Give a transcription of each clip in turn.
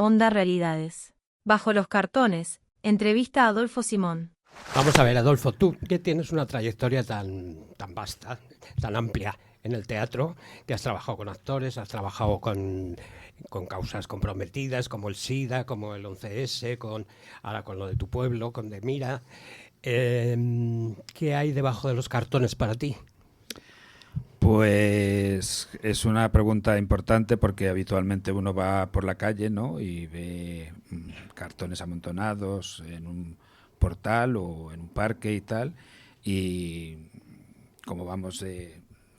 Onda Realidades. Bajo los cartones, entrevista a Adolfo Simón. Vamos a ver, Adolfo, tú que tienes una trayectoria tan vasta, tan amplia en el teatro, que has trabajado con actores, has trabajado con causas comprometidas, como el SIDA, como el 11S, ahora con lo de tu pueblo, con De Mira. ¿Qué hay debajo de los cartones para ti? Pues es una pregunta importante porque habitualmente uno va por la calle, ¿no?, y ve cartones amontonados en un portal o en un parque y tal, y como vamos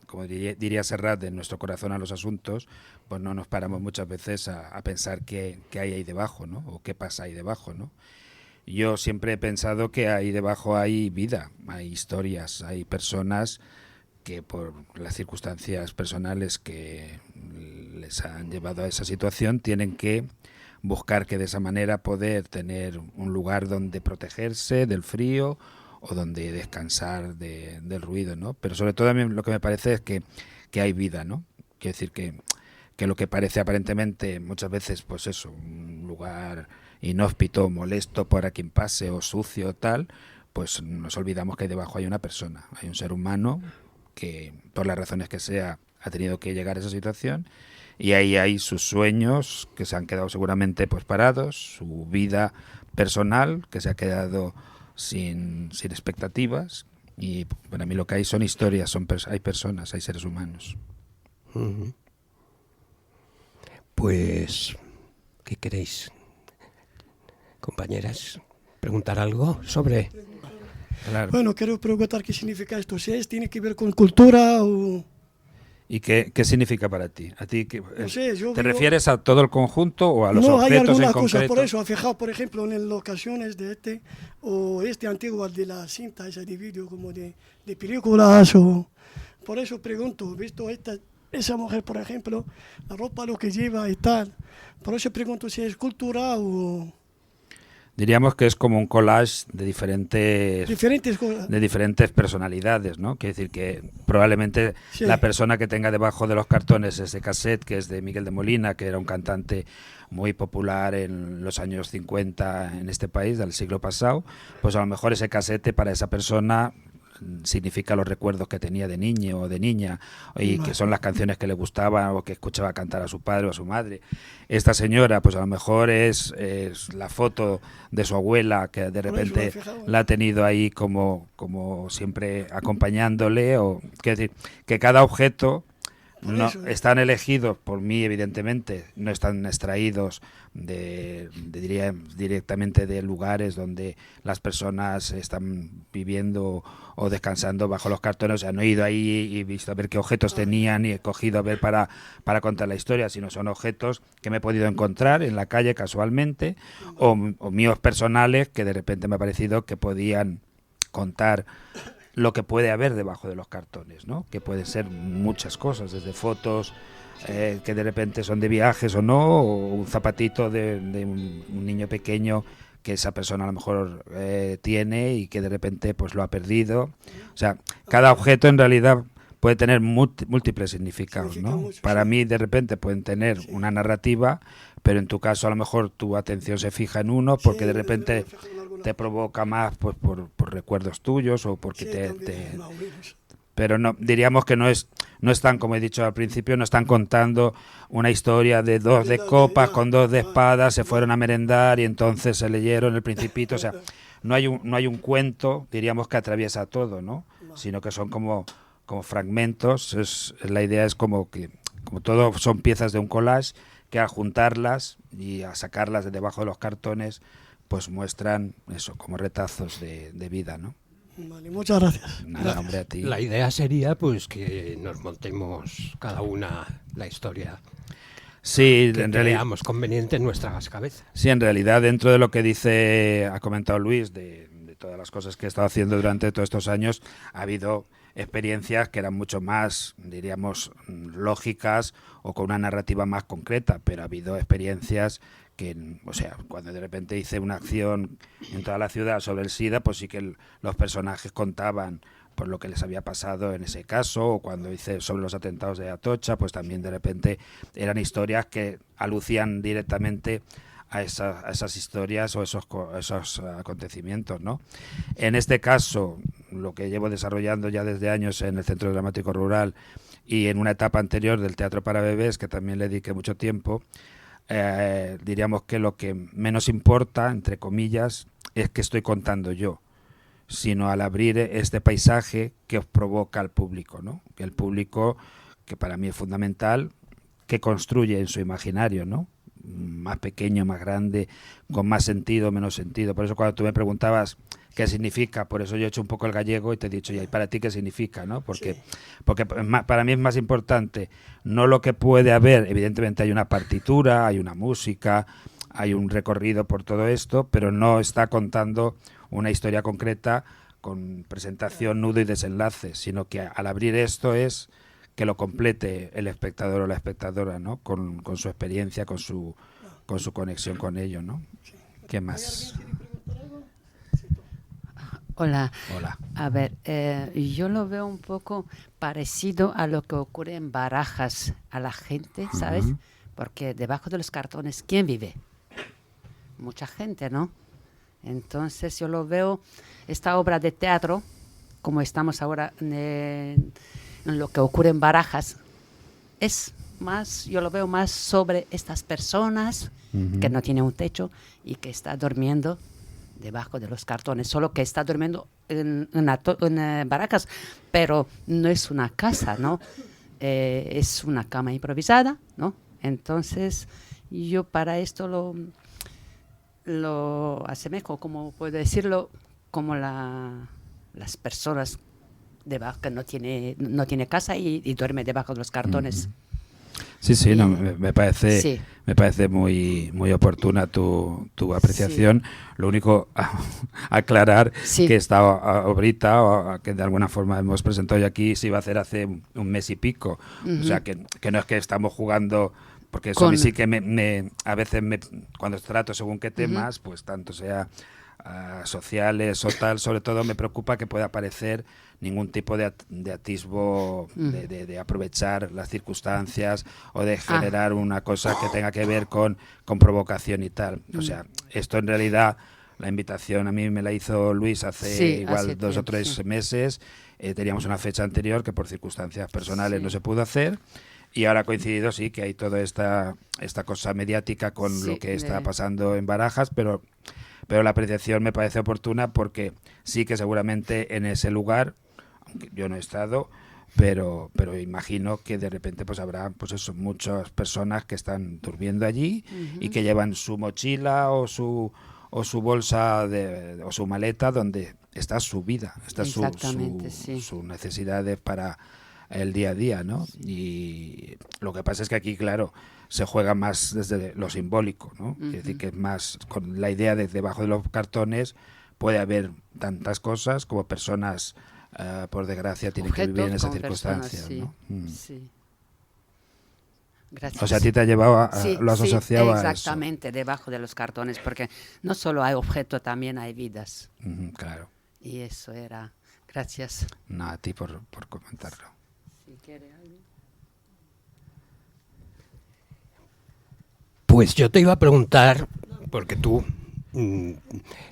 como diría Serrat, de nuestro corazón a los asuntos, pues no nos paramos muchas veces a pensar qué hay ahí debajo, ¿no?, o qué pasa ahí debajo, ¿no? Yo siempre he pensado que ahí debajo hay vida, hay historias, hay personas que por las circunstancias personales que les han llevado a esa situación tienen que buscar que de esa manera poder tener un lugar donde protegerse del frío o donde descansar del ruido, ¿no? Pero sobre todo a mí lo que me parece es que hay vida, ¿no? Quiero decir que lo que parece aparentemente muchas veces, pues eso, un lugar inhóspito, molesto para quien pase o sucio tal, pues nos olvidamos que debajo hay una persona, hay un ser humano que por las razones que sea ha tenido que llegar a esa situación, y ahí hay sus sueños que se han quedado seguramente pues parados, su vida personal que se ha quedado sin expectativas, y para mí lo que hay son historias, hay personas, hay seres humanos. Uh-huh. Pues, ¿qué queréis, compañeras? ¿Preguntar algo sobre...? Claro. Bueno, quiero preguntar qué significa esto. Si tiene que ver con cultura o... ¿Y qué significa para ti? ¿A ti no sé, ¿Te refieres a todo el conjunto o a los objetos hay algunas en cosas, concreto? por eso, he fijado, por ejemplo, en locaciones de antiguo de la cinta, esa de vídeo, como de películas, o... Por eso pregunto, visto esa mujer, por ejemplo, la ropa, lo que lleva y tal. Por eso pregunto si es cultura o... Diríamos que es como un collage de diferentes personalidades, ¿no? Quiere decir que probablemente sí, la persona que tenga debajo de los cartones ese cassette, que es de Miguel de Molina, que era un cantante muy popular en los años 50 en este país, del siglo pasado, pues a lo mejor ese cassette para esa persona significa los recuerdos que tenía de niño o de niña, y que son las canciones que le gustaban o que escuchaba cantar a su padre o a su madre. Esta señora, pues a lo mejor es la foto de su abuela, que de repente la ha tenido ahí como siempre acompañándole, o quiero decir que cada objeto están elegidos por mí, evidentemente, no están extraídos diría directamente de lugares donde las personas están viviendo o descansando bajo los cartones. O sea, no he ido ahí y visto a ver qué objetos tenían y he cogido a ver para contar la historia, sino son objetos que me he podido encontrar en la calle casualmente, o míos personales que de repente me ha parecido que podían contar lo que puede haber debajo de los cartones, ¿no? Que pueden ser muchas cosas, desde fotos que de repente son de viajes o no, o un zapatito de un niño pequeño que esa persona a lo mejor tiene y que de repente pues lo ha perdido. O sea, cada objeto en realidad puede tener múltiples significados, ¿no? Para mí de repente pueden tener una narrativa, pero en tu caso a lo mejor tu atención se fija en uno porque de repente te provoca más pues por recuerdos tuyos o porque pero no, diríamos que no están, como he dicho al principio, no están contando una historia de dos de copas con dos de espadas, se fueron a merendar y entonces se leyeron El Principito. O sea, no hay un cuento, diríamos, que atraviesa todo, ¿no? Sino que son como fragmentos. La idea es como todo son piezas de un collage, que al juntarlas y a sacarlas de debajo de los cartones pues muestran eso, como retazos de vida, ¿no? Vale, muchas gracias. Nada, hombre, a ti. La idea sería pues que nos montemos cada una la historia. Sí, que creamos conveniente en nuestras cabezas. Sí, en realidad, dentro de lo que ha comentado Luis, de todas las cosas que he estado haciendo durante todos estos años, ha habido experiencias que eran mucho más, diríamos, lógicas o con una narrativa más concreta, pero ha habido experiencias que, o sea, cuando de repente hice una acción en toda la ciudad sobre el SIDA, pues sí que los personajes contaban por lo que les había pasado en ese caso, o cuando hice sobre los atentados de Atocha, pues también de repente eran historias que alucían directamente a esas historias o esos acontecimientos, ¿no? En este caso, lo que llevo desarrollando ya desde años en el Centro Dramático Rural y en una etapa anterior del Teatro para Bebés, que también le dediqué mucho tiempo, diríamos que lo que menos importa, entre comillas, es que estoy contando yo, sino al abrir este paisaje que os provoca al público, ¿no? Que el público, que para mí es fundamental, que construye en su imaginario, ¿no? Más pequeño, más grande, con más sentido, menos sentido. Por eso cuando tú me preguntabas qué significa, por eso yo he hecho un poco el gallego y te he dicho, ¿y para ti qué significa? ¿No? Porque para mí es más importante no lo que puede haber, evidentemente hay una partitura, hay una música, hay un recorrido por todo esto, pero no está contando una historia concreta con presentación, nudo y desenlace, sino que al abrir esto es que lo complete el espectador o la espectadora, ¿no? Con su experiencia, con su conexión con ello, ¿no? ¿Qué más? Hola. Hola. A ver, yo lo veo un poco parecido a lo que ocurre en Barajas a la gente, ¿sabes? Porque debajo de los cartones, ¿quién vive? Mucha gente, ¿no? Entonces yo lo veo, esta obra de teatro, como estamos ahora en lo que ocurre en Barajas, es más, yo lo veo más sobre estas personas que no tienen un techo y que está durmiendo debajo de los cartones, solo que está durmiendo en Barajas, pero no es una casa, ¿no? Es una cama improvisada, ¿no? Entonces yo para esto lo asemejo, como puedo decirlo, como las personas debajo que no tiene casa y duerme debajo de los cartones. Sí, no, me parece muy oportuna tu apreciación. Sí. Lo único aclarar que esta obrita, que de alguna forma hemos presentado ya aquí, se iba a hacer hace un mes y pico. O sea, que no es que estamos jugando, porque eso a mí sí que a veces cuando trato según qué temas, pues tanto sea sociales o tal, sobre todo me preocupa que pueda aparecer ningún tipo de atisbo de aprovechar las circunstancias o de generar una cosa que tenga que ver con provocación y tal. O sea, esto en realidad, la invitación a mí me la hizo Luis hace 2 o 3 meses. Teníamos una fecha anterior que por circunstancias personales no se pudo hacer. Y ahora ha coincidido, sí, que hay toda esta cosa mediática con lo que está pasando en Barajas, pero la apreciación me parece oportuna porque sí que seguramente en ese lugar, aunque yo no he estado, pero imagino que de repente pues habrá muchas personas que están durmiendo allí y que llevan su mochila o su bolsa o su maleta donde está su vida, está sus necesidades para el día a día, ¿no? Y lo que pasa es que aquí, claro, se juega más desde lo simbólico, ¿no? Es decir, que es más con la idea de debajo de los cartones puede haber tantas cosas como personas, por desgracia, tienen que vivir en esas circunstancias, ¿no? Sí. Gracias. O sea, a ti te ha llevado lo has asociado a eso. Exactamente, debajo de los cartones, porque no solo hay objetos, también hay vidas. Claro. Y eso era. Gracias. No, a ti por comentarlo. Si quiere algo. Pues yo te iba a preguntar, porque tú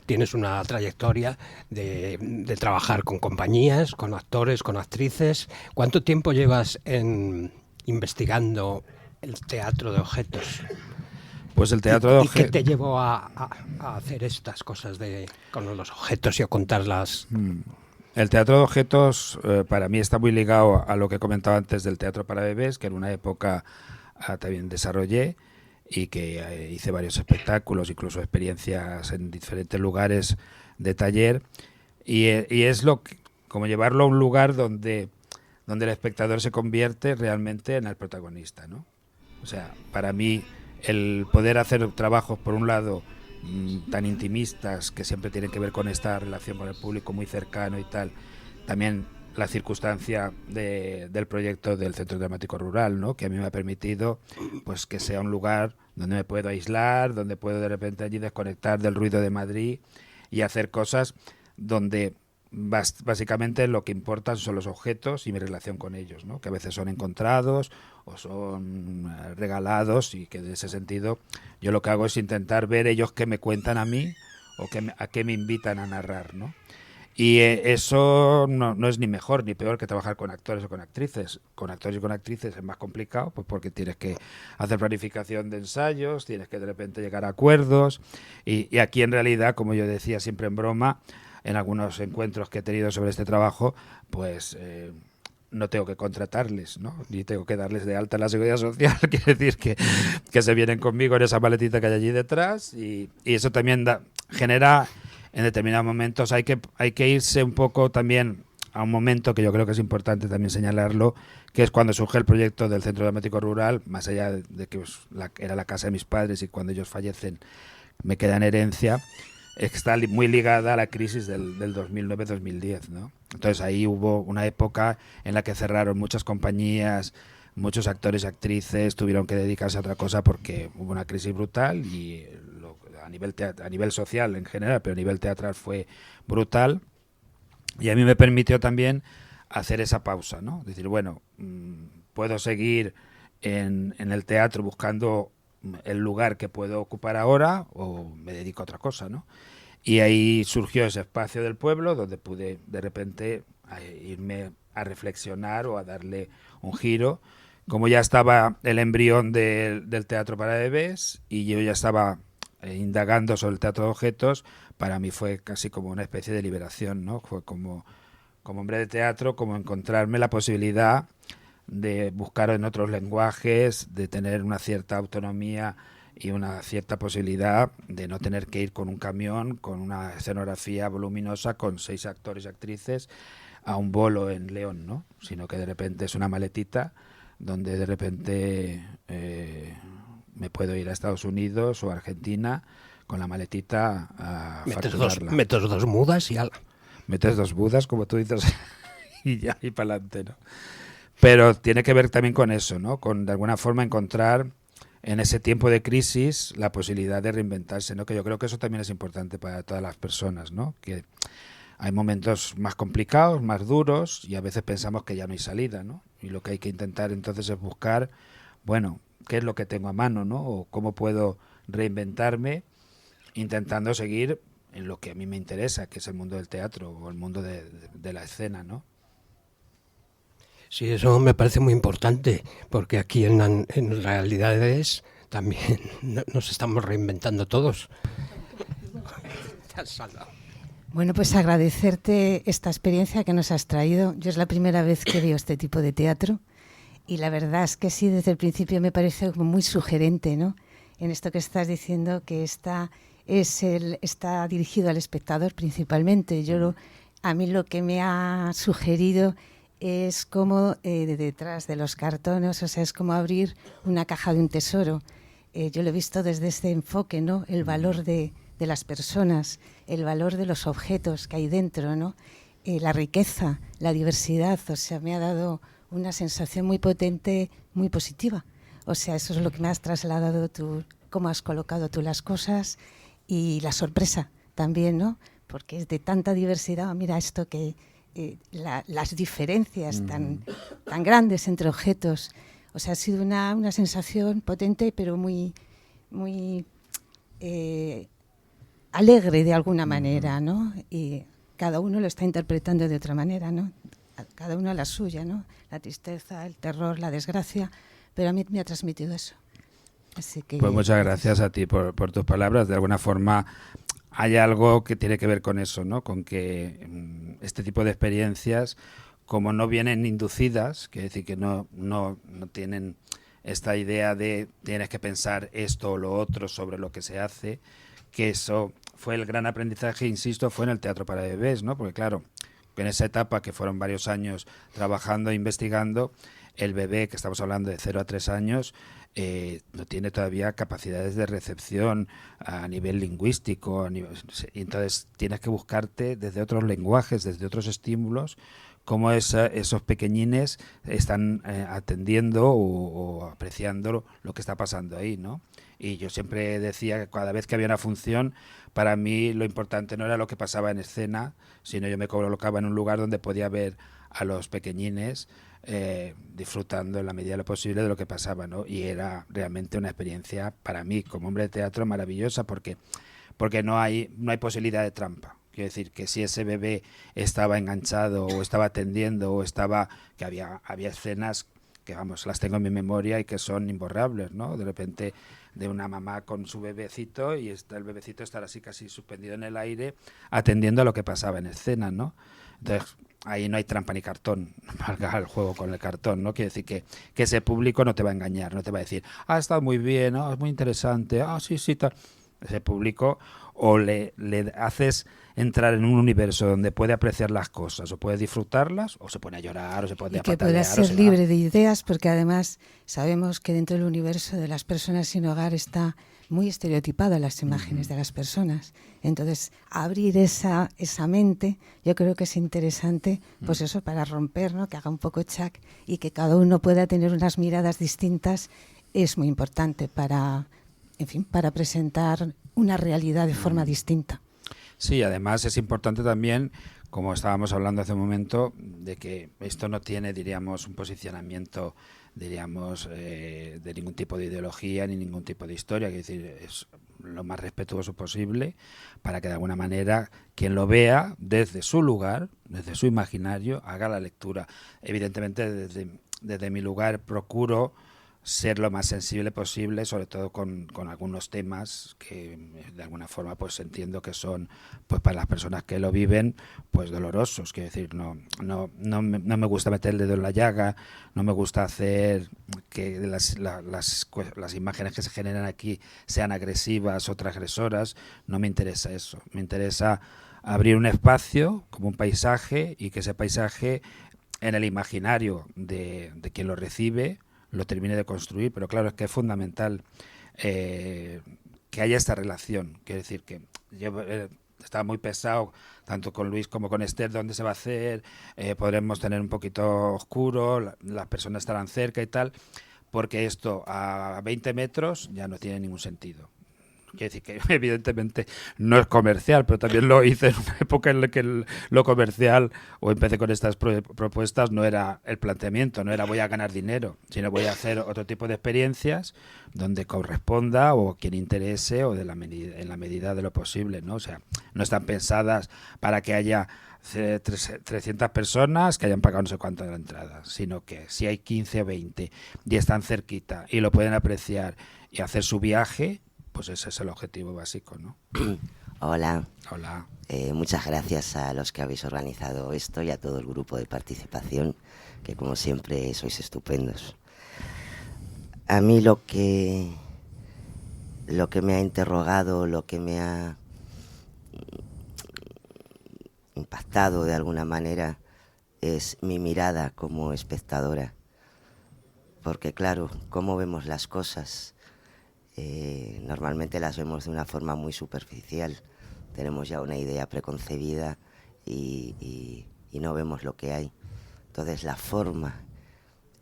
tienes una trayectoria de trabajar con compañías, con actores, con actrices. ¿Cuánto tiempo llevas investigando el teatro de objetos? Pues el teatro de objetos... ¿Y qué te llevó a hacer estas cosas con los objetos y a contarlas? El teatro de objetos para mí está muy ligado a lo que comentaba antes del teatro para bebés, que en una época también desarrollé y que hice varios espectáculos, incluso experiencias en diferentes lugares de taller, y es como llevarlo a un lugar donde el espectador se convierte realmente en el protagonista, ¿no? O sea, para mí el poder hacer trabajos, por un lado, tan intimistas, que siempre tienen que ver con esta relación con el público muy cercano y tal, también la circunstancia del proyecto del Centro Dramático Rural, ¿no? Que a mí me ha permitido pues que sea un lugar donde me puedo aislar, donde puedo de repente allí desconectar del ruido de Madrid y hacer cosas donde básicamente lo que importan son los objetos y mi relación con ellos, ¿no? Que a veces son encontrados o son regalados, y que en ese sentido yo lo que hago es intentar ver ellos qué me cuentan a mí o a qué me invitan a narrar, ¿no? Y eso no es ni mejor ni peor que trabajar con actores o con actrices. Con actores y con actrices es más complicado, pues porque tienes que hacer planificación de ensayos, tienes que de repente llegar a acuerdos, y aquí en realidad, como yo decía siempre en broma, en algunos encuentros que he tenido sobre este trabajo, pues no tengo que contratarles, ¿no? Ni tengo que darles de alta en la Seguridad Social. Quiere decir que se vienen conmigo en esa maletita que hay allí detrás, y eso también genera, en determinados momentos, hay que irse un poco también a un momento que yo creo que es importante también señalarlo, que es cuando surge el proyecto del Centro Dramático Rural, más allá de que era la casa de mis padres y cuando ellos fallecen me queda en herencia, está muy ligada a la crisis del 2009-2010, ¿no? Entonces ahí hubo una época en la que cerraron muchas compañías, muchos actores y actrices tuvieron que dedicarse a otra cosa porque hubo una crisis brutal, y a nivel social en general, pero a nivel teatral fue brutal, y a mí me permitió también hacer esa pausa, ¿no? Decir, bueno, puedo seguir en el teatro buscando el lugar que puedo ocupar ahora, o me dedico a otra cosa, ¿no? Y ahí surgió ese espacio del pueblo donde pude de repente irme a reflexionar o a darle un giro. Como ya estaba el embrión del teatro para bebés y yo ya estaba indagando sobre el teatro de objetos, para mí fue casi como una especie de liberación, ¿no? Fue como hombre de teatro, como encontrarme la posibilidad de buscar en otros lenguajes, de tener una cierta autonomía y una cierta posibilidad de no tener que ir con un camión, con una escenografía voluminosa, con 6 actores y actrices a un bolo en León, ¿no? Sino que de repente es una maletita donde de repente me puedo ir a Estados Unidos o a Argentina con la maletita a facturarla. Metes dos mudas y ala. Metes 2 mudas, como tú dices, y ya, y para adelante, ¿no? Pero tiene que ver también con eso, ¿no? Con de alguna forma encontrar en ese tiempo de crisis la posibilidad de reinventarse, ¿no? Que yo creo que eso también es importante para todas las personas, ¿no? Que hay momentos más complicados, más duros, y a veces pensamos que ya no hay salida, ¿no? Y lo que hay que intentar entonces es buscar, bueno, ¿qué es lo que tengo a mano, ¿no? O cómo puedo reinventarme intentando seguir en lo que a mí me interesa, que es el mundo del teatro o el mundo de la escena, ¿no? Sí, eso me parece muy importante, porque aquí en realidades también nos estamos reinventando todos. Bueno, pues agradecerte esta experiencia que nos has traído. Yo es la primera vez que veo este tipo de teatro, y la verdad es que sí, desde el principio me parece como muy sugerente, ¿no? En esto que estás diciendo, que está dirigido al espectador principalmente. A mí lo que me ha sugerido es como detrás de los cartones, o sea, es como abrir una caja de un tesoro. Yo lo he visto desde este enfoque, ¿no? El valor de las personas, el valor de los objetos que hay dentro, ¿no? La riqueza, la diversidad, o sea, me ha dado una sensación muy potente, muy positiva. O sea, eso es lo que me has trasladado tú, cómo has colocado tú las cosas, y la sorpresa también, ¿no? Porque es de tanta diversidad, mira esto que las diferencias tan grandes entre objetos. O sea, ha sido una sensación potente, pero muy, muy alegre de alguna manera, ¿no? Y cada uno lo está interpretando de otra manera, ¿no? Cada uno a la suya, ¿no? La tristeza, el terror, la desgracia, pero a mí me ha transmitido eso. Así que, pues muchas gracias a ti por tus palabras. De alguna forma hay algo que tiene que ver con eso, ¿no? Con que este tipo de experiencias, como no vienen inducidas, quiere decir que no tienen esta idea de tienes que pensar esto o lo otro sobre lo que se hace, que eso fue el gran aprendizaje, insisto, fue en el teatro para bebés, ¿no? Porque claro, en esa etapa que fueron varios años trabajando e investigando, el bebé, que estamos hablando de 0 a 3 años, no tiene todavía capacidades de recepción a nivel lingüístico, entonces tienes que buscarte desde otros lenguajes, desde otros estímulos, cómo esos pequeñines están atendiendo o apreciando lo que está pasando ahí, ¿no? Y yo siempre decía que cada vez que había una función, para mí lo importante no era lo que pasaba en escena, sino yo me colocaba en un lugar donde podía ver a los pequeñines disfrutando en la medida de lo posible de lo que pasaba, ¿no? Y era realmente una experiencia para mí como hombre de teatro maravillosa, porque no hay posibilidad de trampa. Quiero decir que si ese bebé estaba enganchado o estaba atendiendo o que había escenas que, vamos, las tengo en mi memoria y que son imborrables, ¿no? De repente, de una mamá con su bebecito y el bebecito estar así casi suspendido en el aire atendiendo a lo que pasaba en escena, ¿no? Entonces, ahí no hay trampa ni cartón, valga el juego con el cartón, ¿no? Quiere decir que ese público no te va a engañar, no te va a decir, ha estado muy bien, es muy interesante, sí, tal. Ese público o le haces entrar en un universo donde puede apreciar las cosas o puede disfrutarlas, o se pone a llorar o se pone a patalear. Y que pueda ser libre de ideas, porque además sabemos que dentro del universo de las personas sin hogar está muy estereotipada las imágenes de las personas. Entonces, abrir esa mente, yo creo que es interesante, pues eso, para romper, ¿no? Que haga un poco chac y que cada uno pueda tener unas miradas distintas, es muy importante para presentar una realidad de forma distinta. Sí, además es importante también, como estábamos hablando hace un momento, de que esto no tiene, diríamos, un posicionamiento, diríamos, de ningún tipo de ideología ni ningún tipo de historia, es decir, es lo más respetuoso posible para que de alguna manera quien lo vea desde su lugar, desde su imaginario, haga la lectura. Evidentemente desde mi lugar procuro ser lo más sensible posible, sobre todo con algunos temas que de alguna forma pues entiendo que son, pues para las personas que lo viven, pues dolorosos. Quiero decir, no me gusta meter el dedo en la llaga, no me gusta hacer que las imágenes que se generan aquí sean agresivas o transgresoras. No me interesa eso, me interesa abrir un espacio como un paisaje y que ese paisaje en el imaginario de quien lo recibe lo termine de construir, pero claro, es que es fundamental que haya esta relación. Quiero decir que yo estaba muy pesado, tanto con Luis como con Esther, dónde se va a hacer, podremos tener un poquito oscuro, las personas estarán cerca y tal, porque esto a 20 metros ya no tiene ningún sentido. Quiero decir que evidentemente no es comercial, pero también lo hice en una época en la que lo comercial, o empecé con estas propuestas, no era el planteamiento, no era voy a ganar dinero, sino voy a hacer otro tipo de experiencias donde corresponda o quien interese o en la medida de lo posible, ¿no? O sea, no están pensadas para que haya 300 personas que hayan pagado no sé cuánto de la entrada, sino que si hay 15 o 20 y están cerquita y lo pueden apreciar y hacer su viaje, pues ese es el objetivo básico, ¿no? Hola. Hola. Muchas gracias a los que habéis organizado esto y a todo el grupo de participación, que como siempre sois estupendos. A mí lo que me ha interrogado, lo que me ha impactado de alguna manera es mi mirada como espectadora. Porque claro, cómo vemos las cosas. Normalmente las vemos de una forma muy superficial, tenemos ya una idea preconcebida y no vemos lo que hay. Entonces la forma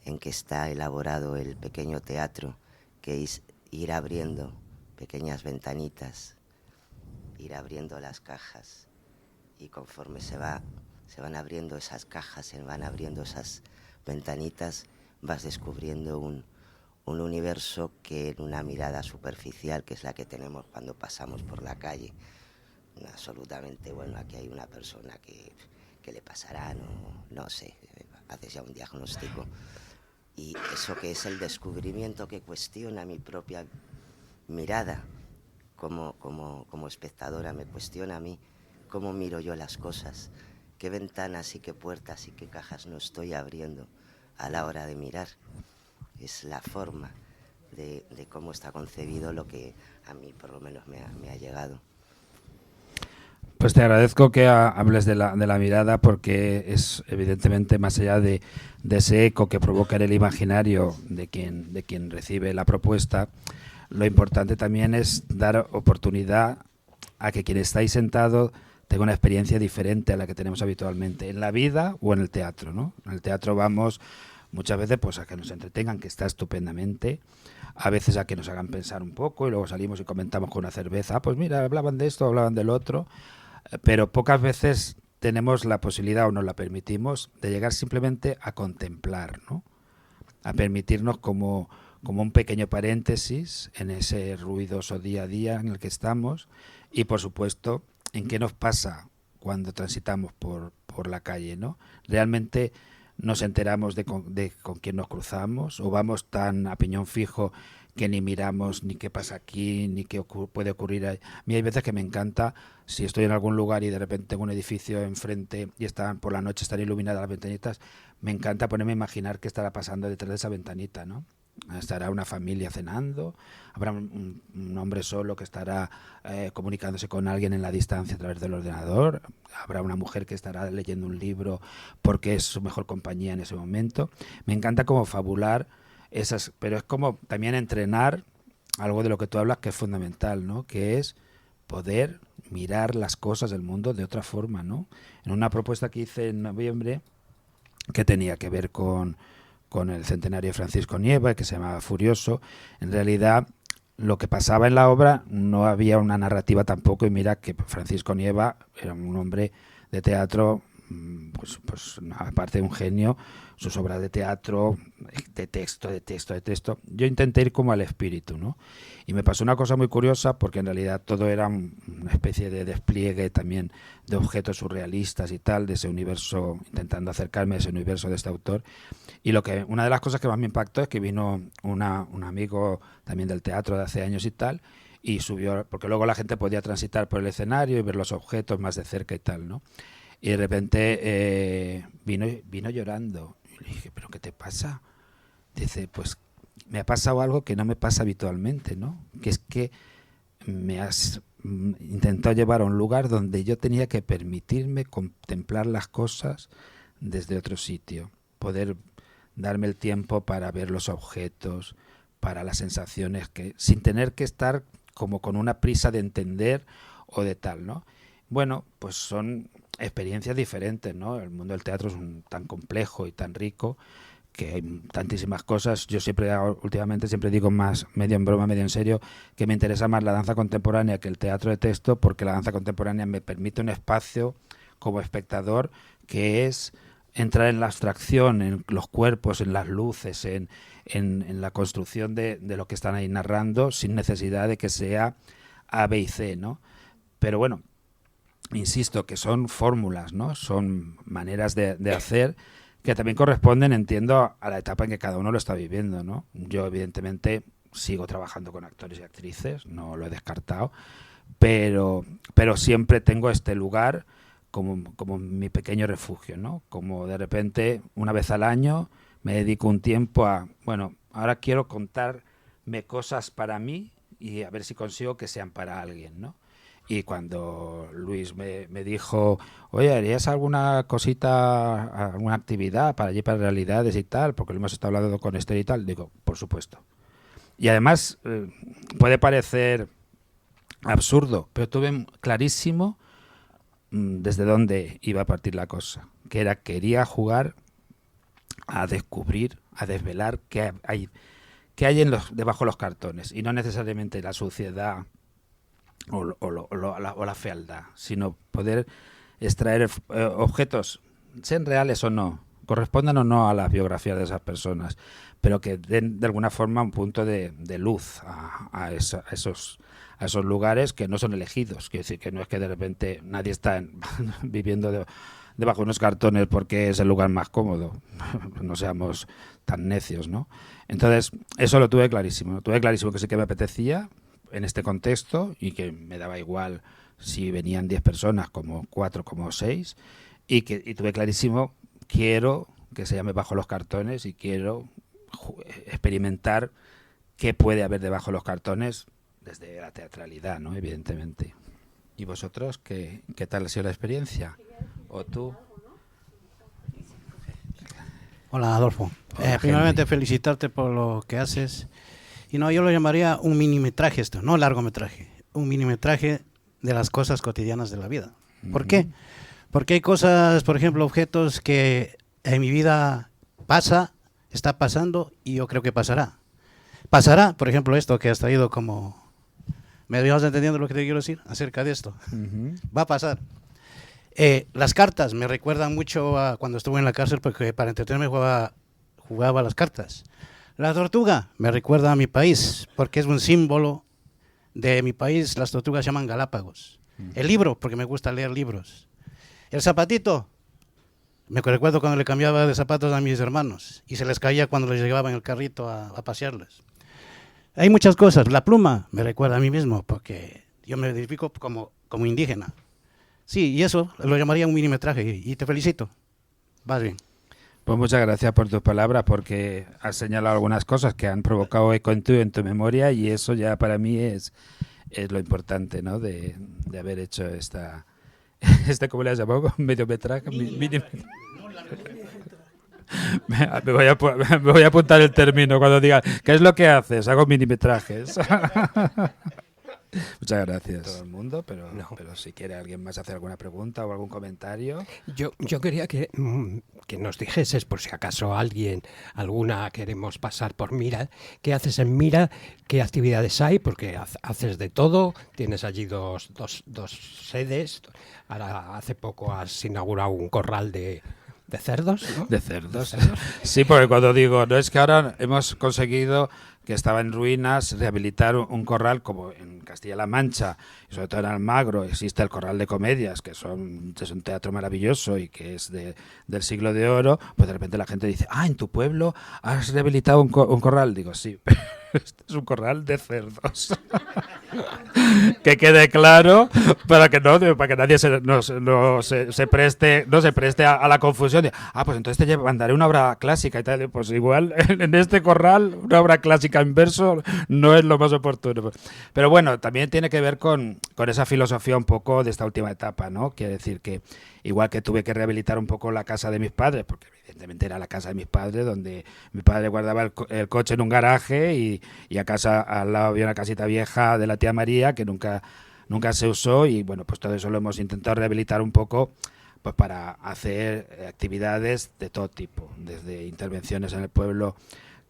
en que está elaborado el pequeño teatro, que es ir abriendo pequeñas ventanitas, ir abriendo las cajas, y conforme se van abriendo esas cajas, se van abriendo esas ventanitas, vas descubriendo un universo que en una mirada superficial, que es la que tenemos cuando pasamos por la calle, absolutamente, bueno, aquí hay una persona que le pasará, no sé, haces ya un diagnóstico. Y eso que es el descubrimiento que cuestiona mi propia mirada como espectadora, me cuestiona a mí cómo miro yo las cosas, qué ventanas y qué puertas y qué cajas no estoy abriendo a la hora de mirar. Es la forma de cómo está concebido lo que a mí por lo menos me ha llegado. Pues te agradezco que hables de la mirada, porque es evidentemente más allá de ese eco que provoca en el imaginario de quien recibe la propuesta, lo importante también es dar oportunidad a que quien está ahí sentado tenga una experiencia diferente a la que tenemos habitualmente en la vida o en el teatro, ¿no? En el teatro vamos muchas veces pues a que nos entretengan, que está estupendamente, a veces a que nos hagan pensar un poco y luego salimos y comentamos con una cerveza, pues mira, hablaban de esto, hablaban del otro, pero pocas veces tenemos la posibilidad o nos la permitimos de llegar simplemente a contemplar, ¿no? A permitirnos como un pequeño paréntesis en ese ruidoso día a día en el que estamos y por supuesto en qué nos pasa cuando transitamos por la calle, ¿no? Realmente nos enteramos de con quién nos cruzamos o vamos tan a piñón fijo que ni miramos ni qué pasa aquí, ni qué puede ocurrir ahí. A mí hay veces que me encanta, si estoy en algún lugar y de repente tengo un edificio enfrente y por la noche están iluminadas las ventanitas, me encanta ponerme a imaginar qué estará pasando detrás de esa ventanita, ¿no? Estará una familia cenando, habrá un hombre solo que estará comunicándose con alguien en la distancia a través del ordenador, habrá una mujer que estará leyendo un libro porque es su mejor compañía en ese momento. Me encanta como fabular esas, pero es como también entrenar algo de lo que tú hablas que es fundamental, ¿no? Que es poder mirar las cosas del mundo de otra forma, ¿no? En una propuesta que hice en noviembre que tenía que ver con el centenario de Francisco Nieva, que se llamaba Furioso, en realidad lo que pasaba en la obra no había una narrativa tampoco, y mira que Francisco Nieva era un hombre de teatro, pues aparte de un genio, sus obras de teatro, de texto, yo intenté ir como al espíritu, ¿no? Y me pasó una cosa muy curiosa, porque en realidad todo era una especie de despliegue también de objetos surrealistas y tal, de ese universo, intentando acercarme a ese universo de este autor. Y una de las cosas que más me impactó es que vino un amigo también del teatro de hace años y tal, y subió, porque luego la gente podía transitar por el escenario y ver los objetos más de cerca y tal, ¿no? Y de repente vino llorando. Y le dije, ¿pero qué te pasa? Dice, pues me ha pasado algo que no me pasa habitualmente, ¿no? Que es que me has intentado llevar a un lugar donde yo tenía que permitirme contemplar las cosas desde otro sitio, poder darme el tiempo para ver los objetos, para las sensaciones, que sin tener que estar como con una prisa de entender o de tal, ¿no? Bueno, pues son experiencias diferentes, ¿no? El mundo del teatro es tan complejo y tan rico que hay tantísimas cosas. Yo últimamente siempre digo más, medio en broma, medio en serio, que me interesa más la danza contemporánea que el teatro de texto, porque la danza contemporánea me permite un espacio como espectador que es entrar en la abstracción, en los cuerpos, en las luces, en la construcción de lo que están ahí narrando, sin necesidad de que sea A, B y C, ¿no? Pero bueno, insisto que son fórmulas, ¿no? Son maneras de hacer que también corresponden, entiendo, a la etapa en que cada uno lo está viviendo, ¿no? Yo, evidentemente, sigo trabajando con actores y actrices, no lo he descartado, pero siempre tengo este lugar como mi pequeño refugio, ¿no? Como de repente, una vez al año, me dedico un tiempo a, bueno, ahora quiero contarme cosas para mí y a ver si consigo que sean para alguien, ¿no? Y cuando Luis me dijo, oye, ¿harías alguna cosita, alguna actividad para allí, para Realidades y tal? Porque lo hemos estado hablando con Esther y tal. Digo, por supuesto. Y además, puede parecer absurdo, pero tuve clarísimo desde dónde iba a partir la cosa. Que quería jugar a descubrir, a desvelar qué hay debajo de los cartones. Y no necesariamente la suciedad o la fealdad, sino poder extraer objetos, sean reales o no, correspondan o no a las biografías de esas personas, pero que den de alguna forma un punto de luz a esos lugares que no son elegidos. Quiero decir que no es que de repente nadie está viviendo debajo de unos cartones porque es el lugar más cómodo. No seamos tan necios, ¿no? Entonces, eso lo tuve clarísimo. Tuve clarísimo que sí que me apetecía en este contexto y que me daba igual si venían 10 personas como 4, como 6 y tuve clarísimo, quiero que se llame Bajo los Cartones y quiero experimentar qué puede haber debajo de los cartones desde la teatralidad, ¿no? Evidentemente. ¿Y vosotros qué tal ha sido la experiencia? ¿O tú? Hola, Adolfo. Hola, Primeramente felicitarte por lo que haces. Y no, yo lo llamaría un minimetraje esto, no largometraje. Un minimetraje de las cosas cotidianas de la vida. ¿Por qué? Porque hay cosas, por ejemplo, objetos que en mi vida está pasando y yo creo que pasará. Pasará, por ejemplo, esto que has traído como... ¿Me vas entendiendo lo que te quiero decir acerca de esto? Va a pasar. Las cartas me recuerdan mucho a cuando estuve en la cárcel, porque para entretenerme jugaba las cartas. La tortuga me recuerda a mi país, porque es un símbolo de mi país. Las tortugas se llaman Galápagos. El libro, porque me gusta leer libros. El zapatito, me recuerdo cuando le cambiaba de zapatos a mis hermanos y se les caía cuando les llevaba en el carrito a pasearles. Hay muchas cosas. La pluma me recuerda a mí mismo, porque yo me identifico como indígena. Sí, y eso lo llamaría un minimetraje, y te felicito. Vas bien. Pues muchas gracias por tus palabras, porque has señalado algunas cosas que han provocado eco en tu memoria, y eso ya para mí es lo importante, ¿no? De haber hecho ¿cómo le has llamado? Mediometraje. Me voy a apuntar el término cuando diga, ¿qué es lo que haces? Hago minimetrajes. Muchas gracias a todo el mundo, pero si quiere alguien más hacer alguna pregunta o algún comentario. Yo quería que nos dijeses, por si acaso alguna queremos pasar por Mira, ¿qué haces en Mira? ¿Qué actividades hay? Porque haces de todo, tienes allí dos sedes, ahora hace poco has inaugurado un corral de cerdos, ¿no? De cerdos. Sí, porque cuando digo, no es que ahora hemos conseguido, que estaba en ruinas, rehabilitar un corral como en Castilla-La Mancha, y sobre todo en Almagro existe el Corral de Comedias, que es un teatro maravilloso y que es del siglo de oro. Pues de repente la gente dice, en tu pueblo has rehabilitado un corral. Digo, sí, este es un corral de cerdos. Que quede claro para que nadie no se preste a la confusión de, pues entonces te mandaré una obra clásica y tal. Pues igual en este corral una obra clásica en verso no es lo más oportuno. Pero bueno, también tiene que ver con esa filosofía un poco de esta última etapa, ¿no? Quiere decir que igual que tuve que rehabilitar un poco la casa de mis padres, porque evidentemente era la casa de mis padres, donde mi padre guardaba el coche en un garaje, y a casa al lado había una casita vieja de la tía María que nunca se usó, y bueno, pues todo eso lo hemos intentado rehabilitar un poco, pues para hacer actividades de todo tipo, desde intervenciones en el pueblo,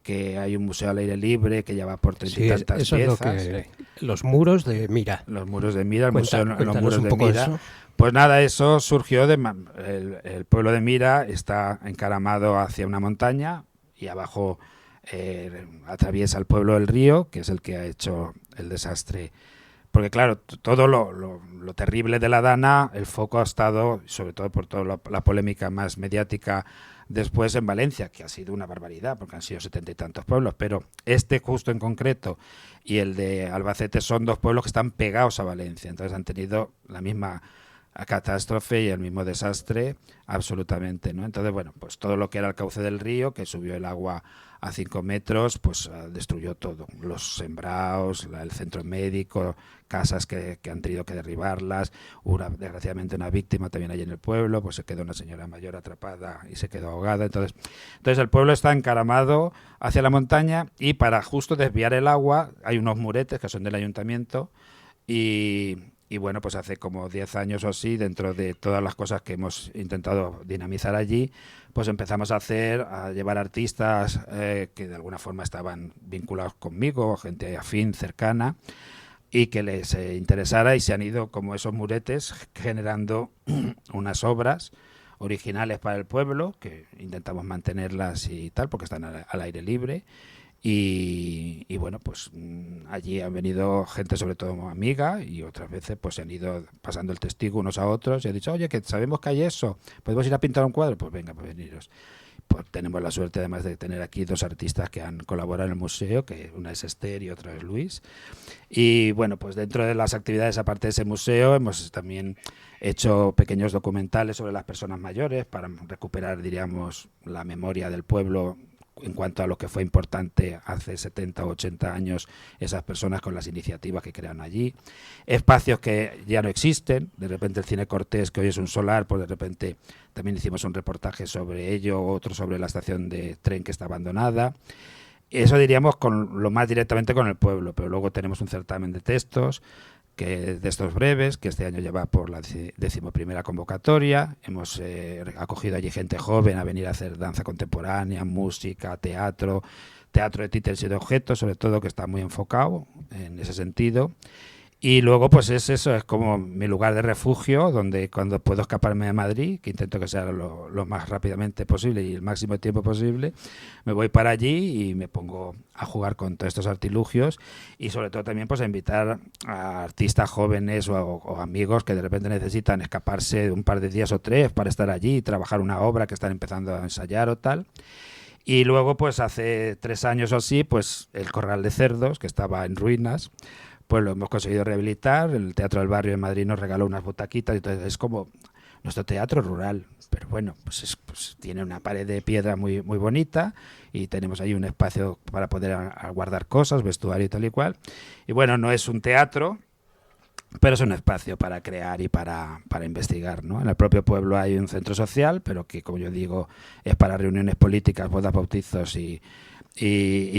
que hay un museo al aire libre que ya va por 30 y tantas eso piezas. Es los muros de Mira. Los muros de Mira, el museo en los muros un de poco Mira. Eso. Pues nada, eso surgió el pueblo de Mira está encaramado hacia una montaña, y abajo atraviesa el pueblo del Río, que es el que ha hecho el desastre. Porque claro, todo lo terrible de la Dana, el foco ha estado, sobre todo por toda la polémica más mediática después, en Valencia, que ha sido una barbaridad, porque han sido 70 y tantos pueblos, pero este justo en concreto y el de Albacete son dos pueblos que están pegados a Valencia, entonces han tenido la misma catástrofe y el mismo desastre absolutamente, ¿no? Entonces, bueno, pues todo lo que era el cauce del río, que subió el agua a 5 metros, pues destruyó todo, los sembrados, el centro médico, casas que han tenido que derribarlas, desgraciadamente una víctima también hay en el pueblo, pues se quedó una señora mayor atrapada y se quedó ahogada. Entonces el pueblo está encaramado hacia la montaña, y para justo desviar el agua hay unos muretes que son del ayuntamiento, y bueno, pues hace como 10 años o así, dentro de todas las cosas que hemos intentado dinamizar allí, pues empezamos a llevar artistas que de alguna forma estaban vinculados conmigo, gente afín, cercana, y que les interesara, y se han ido como esos muretes generando unas obras originales para el pueblo, que intentamos mantenerlas y tal, porque están al aire libre. Y bueno, pues allí han venido gente, sobre todo amiga, y otras veces pues se han ido pasando el testigo unos a otros y han dicho, oye, que sabemos que hay eso, ¿podemos ir a pintar un cuadro? Pues venga, pues veniros. Pues tenemos la suerte además de tener aquí dos artistas que han colaborado en el museo, que una es Esther y otra es Luis. Y bueno, pues dentro de las actividades, aparte de ese museo, hemos también hecho pequeños documentales sobre las personas mayores para recuperar, diríamos, la memoria del pueblo en cuanto a lo que fue importante hace 70 o 80 años esas personas, con las iniciativas que crean allí. Espacios que ya no existen, de repente el Cine Cortés, que hoy es un solar, pues de repente también hicimos un reportaje sobre ello, otro sobre la estación de tren que está abandonada. Eso diríamos con lo más directamente con el pueblo, pero luego tenemos un certamen de textos que de estos breves, que este año lleva por la 11ª convocatoria. Hemos acogido allí gente joven a venir a hacer danza contemporánea, música, teatro de títeres y de objetos, sobre todo, que está muy enfocado en ese sentido. Y luego, pues es como mi lugar de refugio, donde cuando puedo escaparme de Madrid, que intento que sea lo más rápidamente posible y el máximo tiempo posible, me voy para allí y me pongo a jugar con todos estos artilugios y sobre todo también pues a invitar a artistas jóvenes o amigos que de repente necesitan escaparse un par de días o 3 para estar allí y trabajar una obra que están empezando a ensayar o tal. Y luego, pues hace 3 años o así, pues el Corral de Cerdos, que estaba en ruinas, pues lo hemos conseguido rehabilitar. El Teatro del Barrio de Madrid nos regaló unas butaquitas, y entonces es como nuestro teatro rural, pero bueno, pues tiene una pared de piedra muy, muy bonita y tenemos ahí un espacio para poder guardar cosas, vestuario y tal y cual. Y bueno, no es un teatro, pero es un espacio para crear y para investigar, ¿no? En el propio pueblo hay un centro social, pero que, como yo digo, es para reuniones políticas, bodas, bautizos y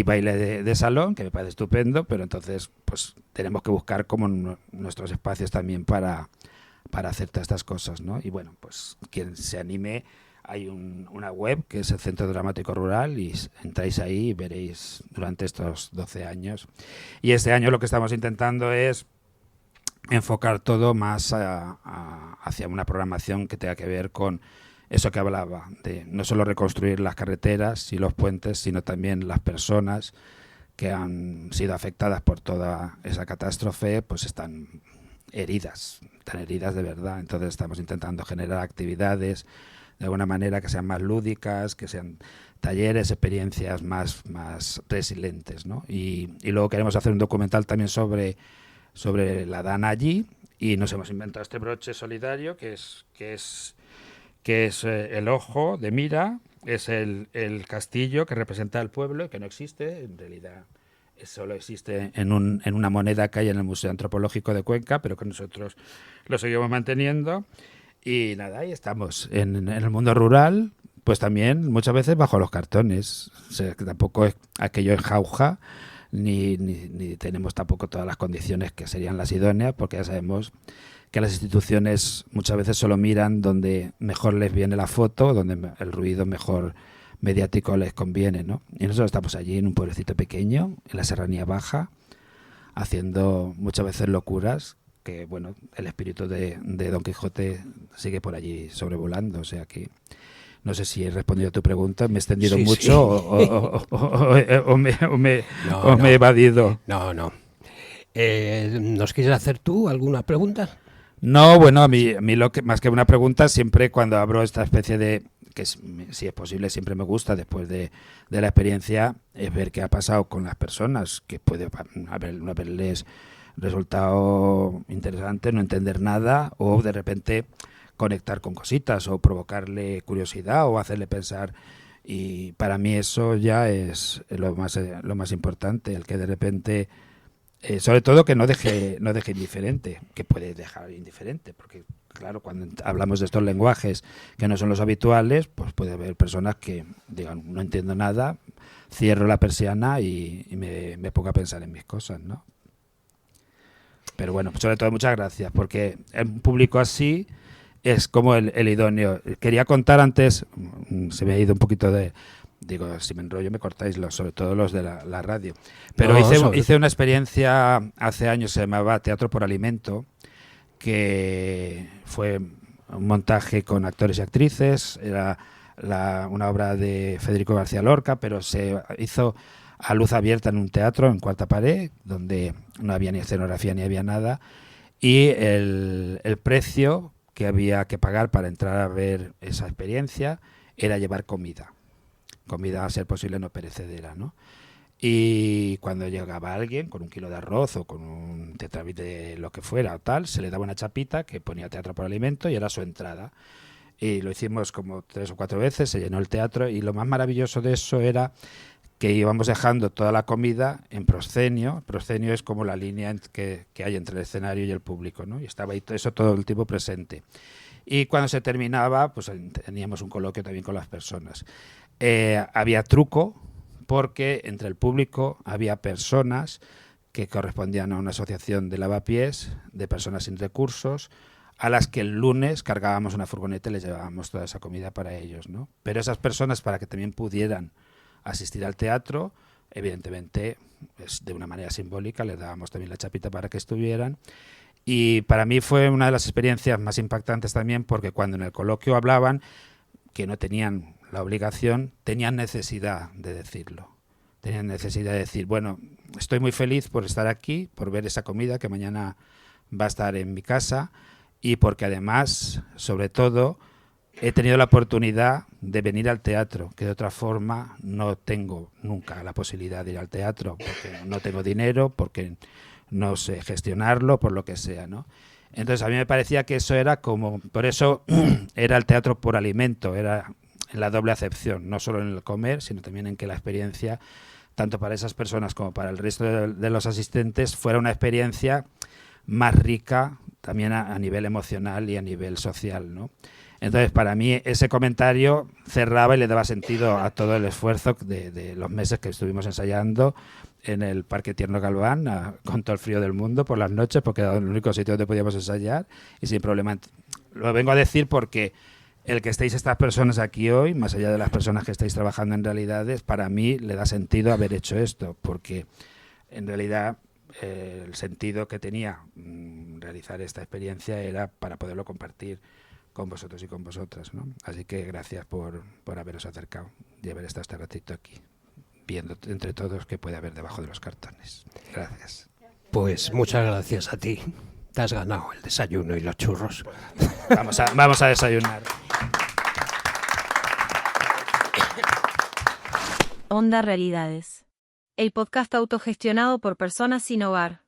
baile de salón, que me parece estupendo, pero entonces pues tenemos que buscar como nuestros espacios también para hacer todas estas cosas, ¿no? Y bueno, pues quien se anime, hay una web que es el Centro Dramático Rural y entráis ahí y veréis durante estos 12 años. Y este año lo que estamos intentando es enfocar todo más hacia una programación que tenga que ver con eso que hablaba, de no solo reconstruir las carreteras y los puentes, sino también las personas que han sido afectadas por toda esa catástrofe, pues están heridas de verdad. Entonces estamos intentando generar actividades de alguna manera que sean más lúdicas, que sean talleres, experiencias más resilientes, ¿no? Y luego queremos hacer un documental también sobre la Dana allí, y nos hemos inventado este broche solidario que es el ojo de Mira, es el castillo que representa al pueblo, que no existe, en realidad solo existe en una moneda que hay en el Museo Antropológico de Cuenca, pero que nosotros lo seguimos manteniendo. Y nada, ahí estamos, en el mundo rural, pues también muchas veces bajo los cartones. O sea, que tampoco es aquello en jauja, ni tenemos tampoco todas las condiciones que serían las idóneas, porque ya sabemos que las instituciones muchas veces solo miran donde mejor les viene la foto, donde el ruido mejor mediático les conviene, ¿no? Y nosotros estamos allí en un pueblecito pequeño, en la Serranía Baja, haciendo muchas veces locuras, que bueno, el espíritu de Don Quijote sigue por allí sobrevolando. O sea que no sé si he respondido a tu pregunta, me he extendido mucho. Sí. O me he evadido. No. ¿Nos quieres hacer tú alguna pregunta? No, bueno, a mí lo que más que una pregunta, siempre cuando abro esta especie de, que si es posible siempre me gusta después de la experiencia, es ver qué ha pasado con las personas, que puede haberles resultado interesante, no entender nada, o de repente conectar con cositas, o provocarle curiosidad, o hacerle pensar. Y para mí eso ya es lo más importante, el que de repente... sobre todo que no deje indiferente, que puede dejar indiferente, porque claro, cuando hablamos de estos lenguajes que no son los habituales, pues puede haber personas que digan, no entiendo nada, cierro la persiana y me pongo a pensar en mis cosas, ¿no? Pero bueno, sobre todo muchas gracias, porque un público así es como el idóneo. Quería contar antes, se me ha ido un poquito de... Digo, si me enrollo me cortáis, sobre todo los de la radio. Pero hice una experiencia hace años, se llamaba Teatro por Alimento, que fue un montaje con actores y actrices. Era una obra de Federico García Lorca, pero se hizo a luz abierta en un teatro, en cuarta pared, donde no había ni escenografía ni había nada. Y el precio que había que pagar para entrar a ver esa experiencia era llevar comida a ser posible no perecedera, ¿no? Y cuando llegaba alguien con 1 kilo de arroz o con un tetravit de lo que fuera o tal, se le daba una chapita que ponía Teatro por Alimento y era su entrada. Y lo hicimos como 3 o 4 veces, se llenó el teatro, y lo más maravilloso de eso era que íbamos dejando toda la comida en proscenio. Proscenio es como la línea que hay entre el escenario y el público, ¿no? Y estaba ahí eso todo el tiempo presente. Y cuando se terminaba, pues teníamos un coloquio también con las personas. Había truco, porque entre el público había personas que correspondían a una asociación de lavapiés, de personas sin recursos, a las que el lunes cargábamos una furgoneta y les llevábamos toda esa comida para ellos, ¿no? Pero esas personas, para que también pudieran asistir al teatro, evidentemente, pues, de una manera simbólica, les dábamos también la chapita para que estuvieran. Y para mí fue una de las experiencias más impactantes también, porque cuando en el coloquio hablaban, que no tenían la obligación, tenían necesidad de decirlo. Tenían necesidad de decir, bueno, estoy muy feliz por estar aquí, por ver esa comida que mañana va a estar en mi casa, y porque además, sobre todo, he tenido la oportunidad de venir al teatro, que de otra forma no tengo nunca la posibilidad de ir al teatro, porque no tengo dinero, porque no sé gestionarlo, por lo que sea, ¿no? Entonces a mí me parecía que eso era como, por eso era el teatro por alimento, era en la doble acepción, no solo en el comer, sino también en que la experiencia, tanto para esas personas como para el resto de los asistentes, fuera una experiencia más rica también a nivel emocional y a nivel social, ¿no? Entonces, para mí, ese comentario cerraba y le daba sentido a todo el esfuerzo de los meses que estuvimos ensayando en el Parque Tierno Galván, con todo el frío del mundo, por las noches, porque era el único sitio donde podíamos ensayar, y sin problema. Lo vengo a decir porque el que estéis estas personas aquí hoy, más allá de las personas que estáis trabajando en realidades, para mí le da sentido haber hecho esto, porque en realidad el sentido que tenía realizar esta experiencia era para poderlo compartir con vosotros y con vosotras, ¿no? Así que gracias por haberos acercado y haber estado este ratito aquí, viendo entre todos qué puede haber debajo de los cartones. Gracias. Pues muchas gracias a ti. Te has ganado el desayuno y los churros. Vamos a desayunar. Onda Realidades. El podcast autogestionado por personas sin hogar.